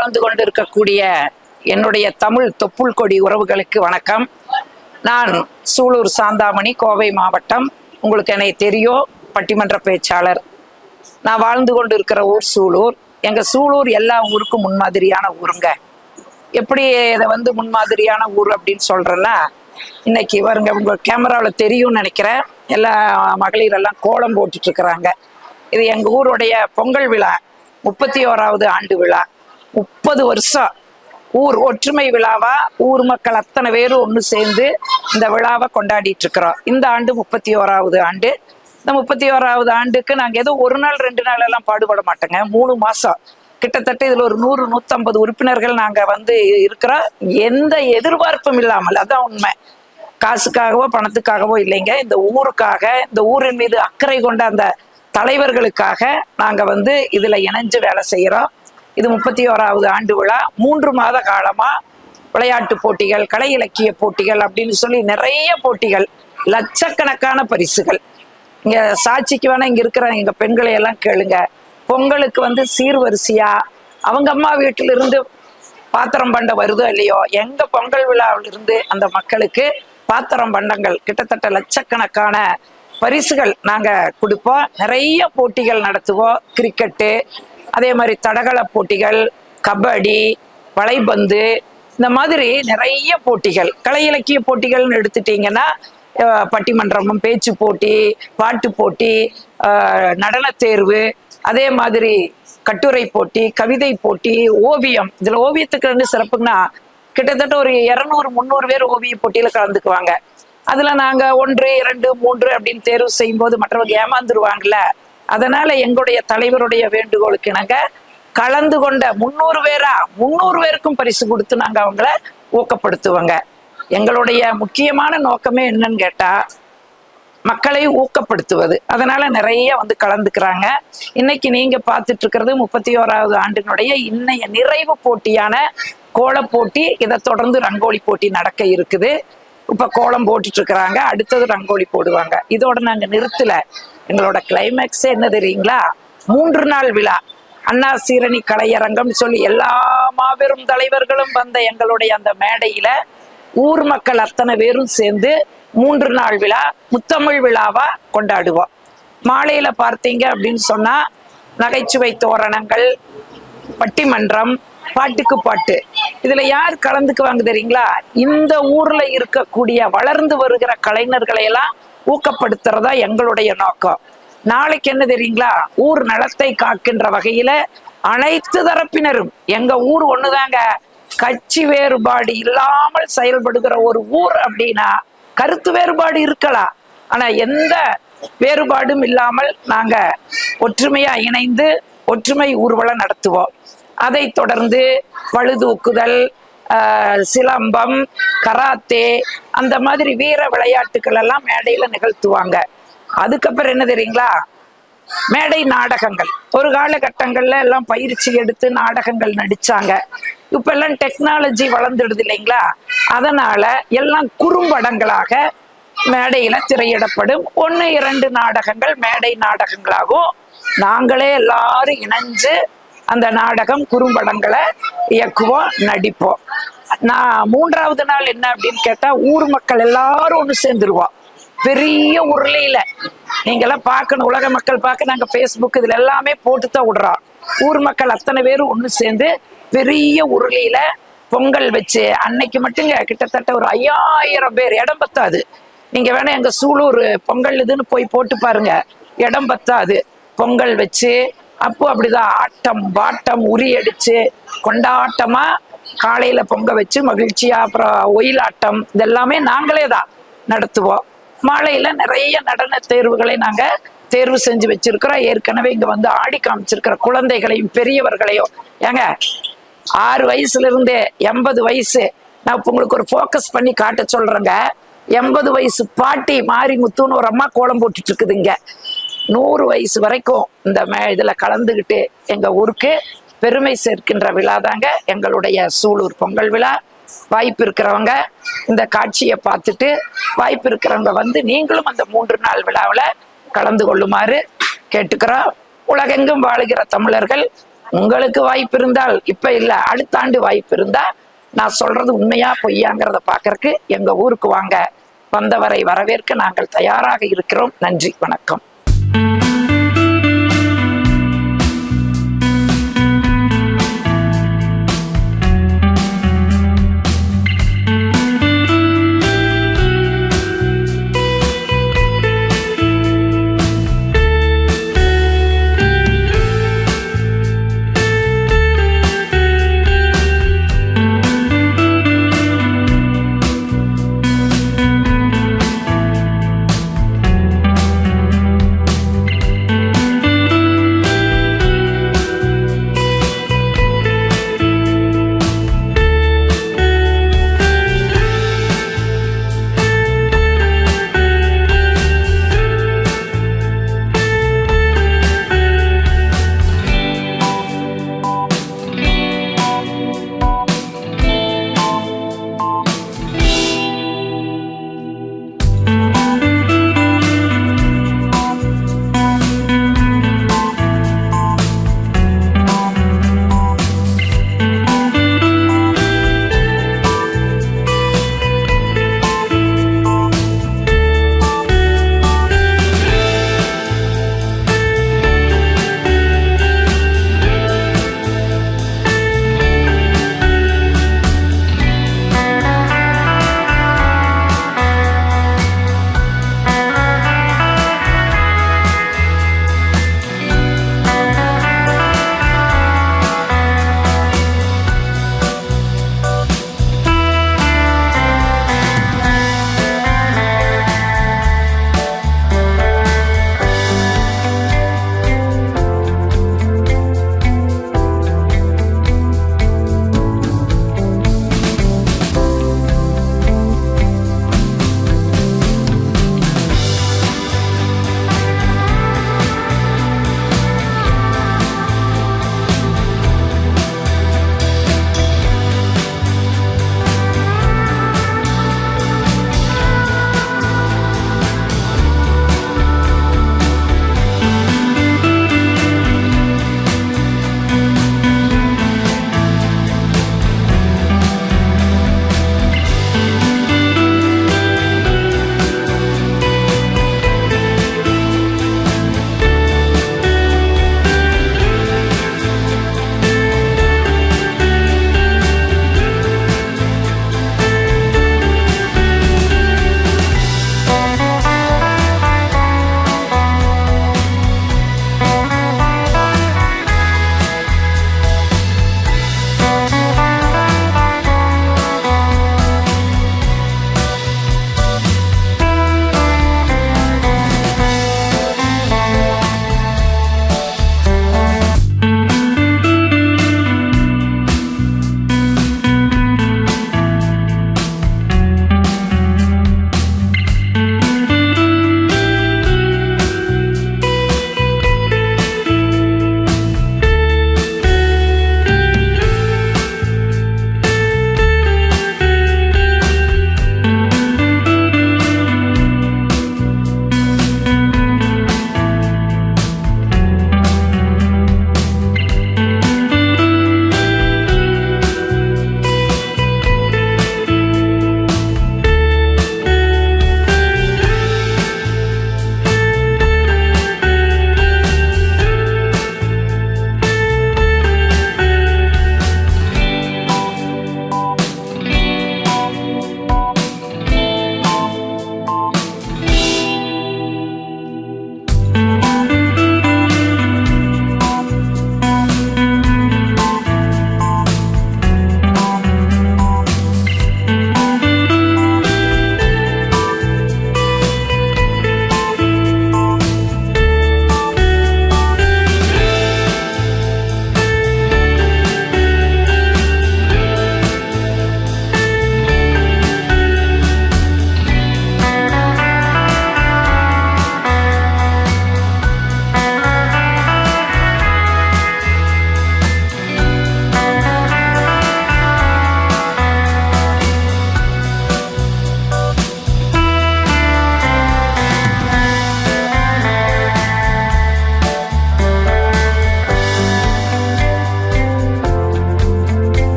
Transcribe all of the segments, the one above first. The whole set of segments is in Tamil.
வாழ்ந்து கொண்டிருக்கக்கூடிய என்னுடைய தமிழ் தொப்புள் கொடி உறவுகளுக்கு வணக்கம். நான் சூலூர் சாந்தாமணி, கோவை மாவட்டம். உங்களுக்கு என்னை தெரியும், பட்டிமன்ற பேச்சாளர். நான் வாழ்ந்து கொண்டு இருக்கிற ஊர் சூலூர். எங்க சூலூர் எல்லா ஊருக்கும் முன்மாதிரியான ஊருங்க. எப்படி இதை முன்மாதிரியான ஊர் அப்படின்னு சொல்றேன்னா, இன்னைக்கு வருங்க உங்க கேமராவில் தெரியும்னு நினைக்கிறேன், எல்லா மகளிரெல்லாம் கோலம் போட்டுட்டு இருக்கிறாங்க. இது எங்க ஊருடைய பொங்கல் விழா, 31வது ஆண்டு விழா. 30 வருஷம் ஊர் ஒற்றுமை விழாவா ஊர் மக்கள் அத்தனை பேரும் ஒன்று சேர்ந்து இந்த விழாவை கொண்டாடிட்டு இருக்கிறோம். இந்த ஆண்டு 31வது ஆண்டு. இந்த 31வது ஆண்டுக்கு நாங்கள் ஏதோ ஒரு நாள் 2 நாள் எல்லாம் பாடுபட மாட்டோங்க. 3 மாசம் கிட்டத்தட்ட இதுல ஒரு 100-150 உறுப்பினர்கள் நாங்க இருக்கிறோம். எந்த எதிர்பார்ப்பும் இல்லாமல், அதான் உண்மை. காசுக்காகவோ பணத்துக்காகவோ இல்லைங்க, இந்த ஊருக்காக, இந்த ஊரின் மீது அக்கறை கொண்ட அந்த தலைவர்களுக்காக நாங்க இதுல இணைஞ்சு வேலை செய்யறோம். இது 31வது ஆண்டு விழா. 3 மாத காலமா விளையாட்டு போட்டிகள், கலை இலக்கிய போட்டிகள் அப்படின்னு சொல்லி நிறைய போட்டிகள், லட்சக்கணக்கான பரிசுகள். இங்க சாட்சிக்கு வேணா இங்க இருக்கிற எங்க பெண்களை எல்லாம் கேளுங்க. பொங்கலுக்கு சீர்வரிசையா அவங்க அம்மா வீட்டில இருந்து பாத்திரம் பண்டம் வருதோ இல்லையோ, எங்க பொங்கல் விழாவிலிருந்து அந்த மக்களுக்கு பாத்திரம் பண்டங்கள் கிட்டத்தட்ட லட்சக்கணக்கான பரிசுகள் நாங்க கொடுப்போம். நிறைய போட்டிகள் நடத்துவோம். கிரிக்கெட்டு, அதே மாதிரி தடகள போட்டிகள், கபடி, வலைபந்து, இந்த மாதிரி நிறைய போட்டிகள். கலை இலக்கிய போட்டிகள்னு எடுத்துட்டீங்கன்னா பட்டிமன்றமும், பேச்சு போட்டி, பாட்டு போட்டி, நடன தேர்வு, அதே மாதிரி கட்டுரை போட்டி, கவிதை போட்டி, ஓவியம். இதுல ஓவியத்துக்கு சிறப்புன்னா கிட்டத்தட்ட ஒரு 200-300 பேர் ஓவிய போட்டியில கலந்துக்குவாங்க. அதுல நாங்க 1, 2, 3 அப்படின்னு தேர்வு செய்யும் போது மற்றவங்க ஏமாந்துருவாங்கல்ல. அதனால எங்களுடைய தலைவருடைய வேண்டுகோளுக்கு நாங்க கலந்து கொண்ட 300 பேருக்கும் பரிசு கொடுத்து நாங்க அவங்கள ஊக்கப்படுத்துவோங்க. எங்களுடைய முக்கியமான நோக்கமே என்னன்னு கேட்டா, மக்களை ஊக்கப்படுத்துவது. அதனால நிறைய கலந்துக்கிறாங்க. இன்னைக்கு நீங்க பார்த்துட்டு இருக்கிறது 31வது ஆண்டினுடைய இன்னைய நிறைவு போட்டியான கோல போட்டி. இதை தொடர்ந்து ரங்கோலி போட்டி நடக்க இருக்குது. இப்ப கோலம் போட்டுட்டு இருக்கிறாங்க, அடுத்தது ரங்கோலி போடுவாங்க. இதோட நாங்க நிறுத்தல. எங்களோட கிளைமேக்ஸ் என்ன தெரியுங்களா? 3 நாள் விழா. அண்ணா சீரணி கலையரங்கம் சொல்லி எல்லா மாபெரும் தலைவர்களும் வந்த எங்களுடைய அந்த மேடையில ஊர் மக்கள் அத்தனை பேரும் சேர்ந்து 3 நாள் விழா, முத்தமிழ் விழாவா கொண்டாடுவோம். மாலையில பார்த்தீங்க அப்படின்னு சொன்னா நகைச்சுவை தோரணங்கள், பட்டிமன்றம், பாட்டுக்கு பாட்டு. இதுல யார் கலந்துக்குவாங்க தெரியுங்களா? இந்த ஊர்ல இருக்கக்கூடிய வளர்ந்து வருகிற கலைஞர்களை எல்லாம் ஊக்கப்படுத்துறதா எங்களுடைய நோக்கம். நாளைக்கு என்ன தெரியுங்களா? ஊர் நலத்தை காக்கின்ற வகையில அனைத்து தரப்பினரும், எங்க ஊர் ஒண்ணுதாங்க, கட்சி வேறுபாடு இல்லாமல் செயல்படுகிற ஒரு ஊர் அப்படின்னா கருத்து வேறுபாடு இருக்கலாம், ஆனா எந்த வேறுபாடும் இல்லாமல் நாங்க ஒற்றுமையா இணைந்து ஒற்றுமை ஊர்வலம் நடத்துவோம். அதை தொடர்ந்து பளுதூக்குதல், சிலம்பம், கராத்தே, அந்த மாதிரி வீர விளையாட்டுகள் எல்லாம் மேடையில நிகழ்த்துவாங்க. அதுக்கப்புறம் என்ன தெரியுங்களா? மேடை நாடகங்கள். ஒரு காலகட்டங்கள்ல எல்லாம் பயிற்சி எடுத்து நாடகங்கள் நடிச்சாங்க. இப்ப எல்லாம் டெக்னாலஜி வளர்ந்துடுது இல்லைங்களா? அதனால எல்லாம் குறும்படங்களாக மேடையில திரையிடப்படும். 1-2 நாடகங்கள் மேடை நாடகங்களாகும். நாங்களே எல்லாரும் இணைஞ்சு அந்த நாடகம், குறும்படங்களை இயக்குவோம், நடிப்போம். நான் 3வது நாள் என்ன அப்படின்னு கேட்டா, ஊர் மக்கள் எல்லாரும் ஒன்று சேர்ந்துருவோம். பெரிய உருளையில நீங்க எல்லாம் பார்க்கணும், உலக மக்கள் பார்க்க, நாங்க Facebook இதுல எல்லாமே போட்டுத்தான் விடுறோம். ஊர் மக்கள் அத்தனை பேரும் ஒன்று சேர்ந்து பெரிய உருளையில பொங்கல் வச்சு, அன்னைக்கு மட்டுங்க கிட்டத்தட்ட ஒரு 5000 பேர். இடம் பத்தாது. நீங்க வேணா எங்க சூலூர் பொங்கல் இதுன்னு போய் போட்டு பாருங்க, இடம் பத்தாது. பொங்கல் வச்சு அப்போ அப்படிதான் ஆட்டம் பாட்டம் உரி அடிச்சு கொண்டாட்டமா காலையில பொங்க வச்சு மகிழ்ச்சியா, அப்புறம் ஒயிலாட்டம், இதெல்லாமே நாங்களே தான் நடத்துவோம். மாலையில நிறைய நடன தேர்வுகளை நாங்க தேர்வு செஞ்சு வச்சிருக்கிறோம். ஏற்கனவே இங்க ஆடி காமிச்சிருக்கிற குழந்தைகளையும் பெரியவர்களையும், ஏங்க 6 வயசுல இருந்து 80 வயசு, நான் இப்ப உங்களுக்கு ஒரு போக்கஸ் பண்ணி காட்ட சொல்றேங்க. 80 வயசு பாட்டி மாரிமுத்துன்னு ஒரு அம்மா கோலம் போட்டுட்டு இருக்குதுங்க. 100 வயசு வரைக்கும் இந்த இதுல கலந்துகிட்டு எங்க ஊருக்கு பெருமை சேர்க்கின்ற விழா தாங்க எங்களுடைய சூலூர் பொங்கல் விழா. வாய்ப்பு இருக்கிறவங்க இந்த காட்சியை பார்த்துட்டு, வாய்ப்பு இருக்கிறவங்க நீங்களும் அந்த 3 நாள் விழாவில் கலந்து கொள்ளுமாறு கேட்டுக்கிறோம். உலகெங்கும் வாழுகிற தமிழர்கள் உங்களுக்கு வாய்ப்பு இருந்தால் இப்ப இல்ல அடுத்த ஆண்டு வாய்ப்பு இருந்தா நான் சொல்றது உண்மையா பொய்யாங்கிறத பாக்கறதுக்கு எங்க ஊருக்கு வாங்க. வந்தவரை வரவேற்க நாங்கள் தயாராக இருக்கிறோம். நன்றி, வணக்கம்.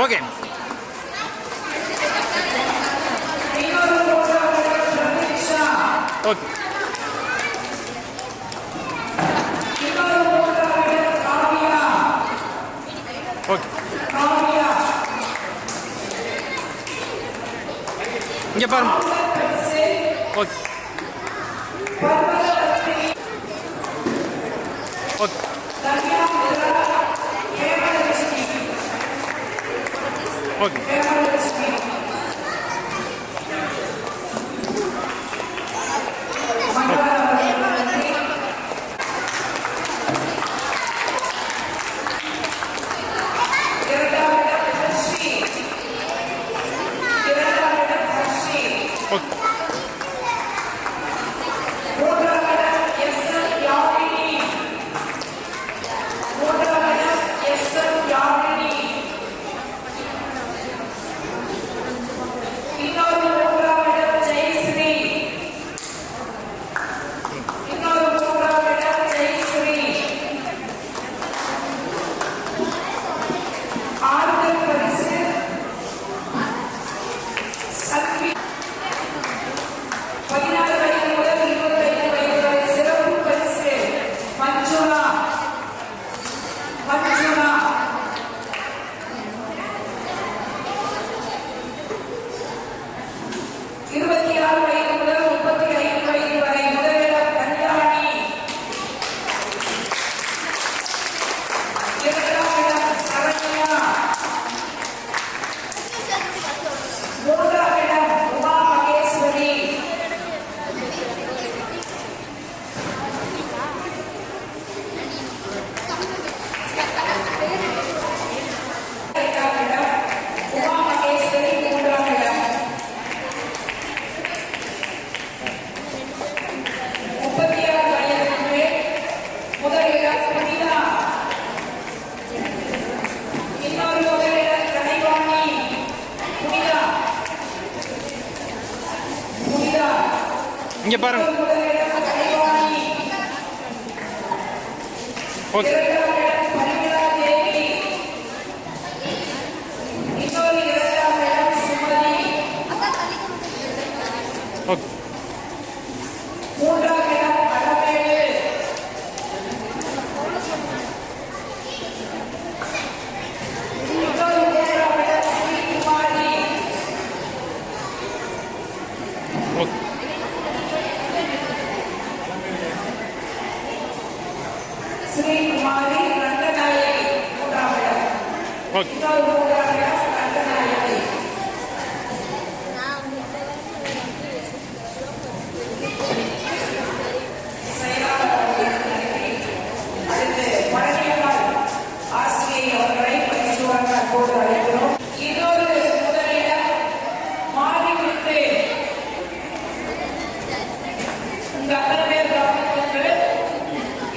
ஓகே. ஓகே. ஓகே. இங்கே பாருங்க. ஓகே. ஓகே. ஓகே. இங்கே பாருங்க. ஓகே. ஓகே. ஸ்ரீகுமாரி ரங்கநாயகி மூன்றாம் இடம். இன்னொரு மூன்றாம் இடம் ரங்கநாயகி. அடுத்து பழனியம்மாள் ஆசிரியை அவர்களை பரிசு வழங்க போது அழைக்கிறோம். இன்னொரு முதலிடம் மாறிவிட்டு உங்க அத்தனை பேர் கவனித்து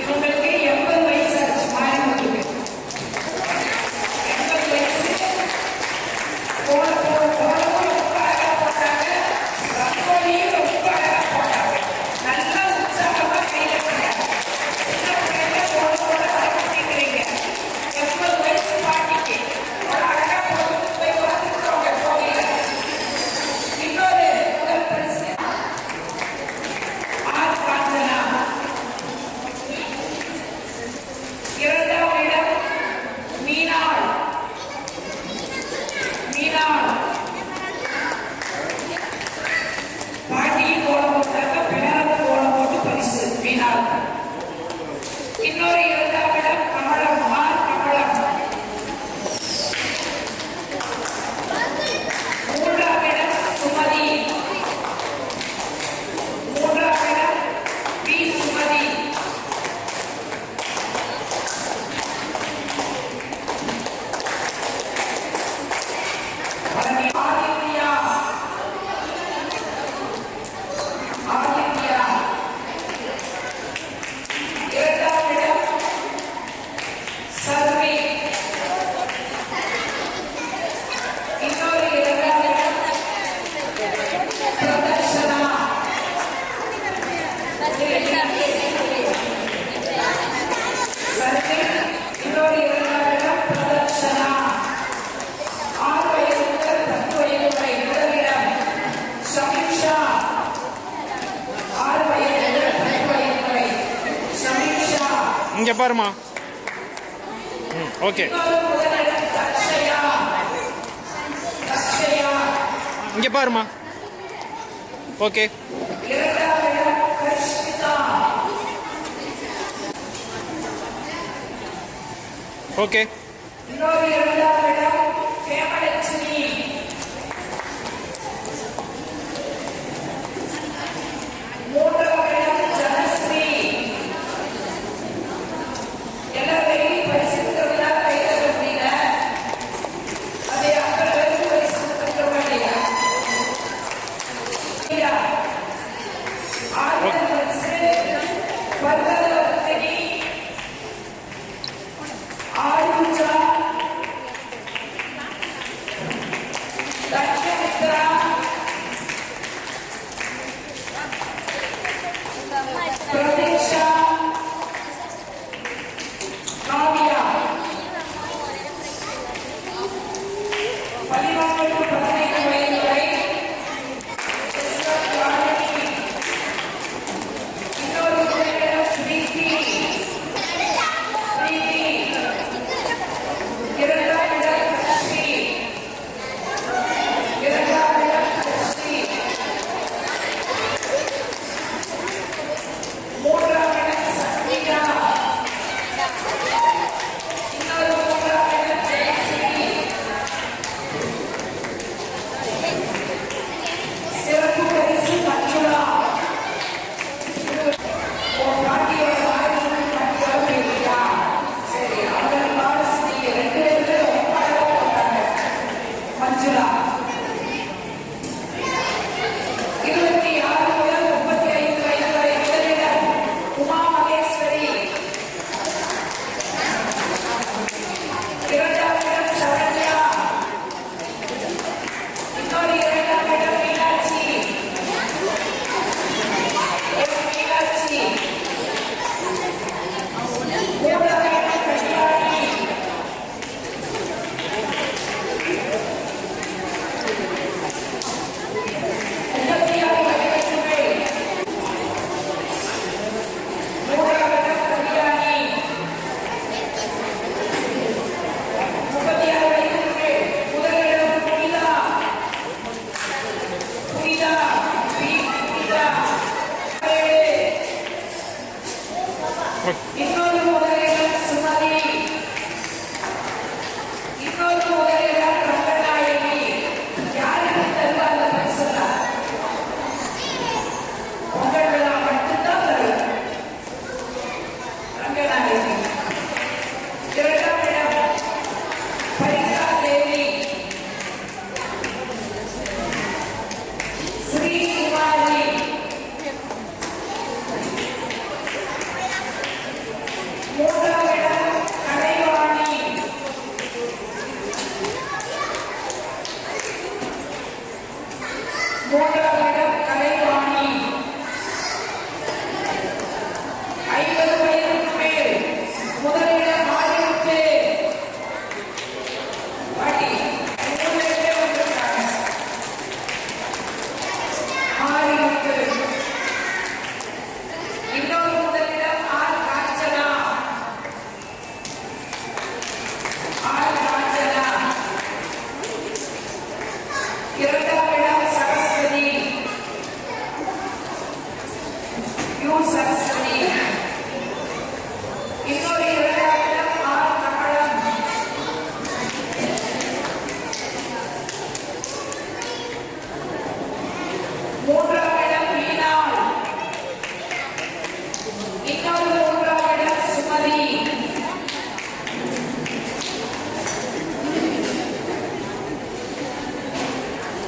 இவங்களுக்கு 80 வயசு ஆச்சு. 80 வயசு பாருமா. ஓகே. இங்கே பாருமா. ஓகே. ஓகே.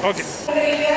ஓகே.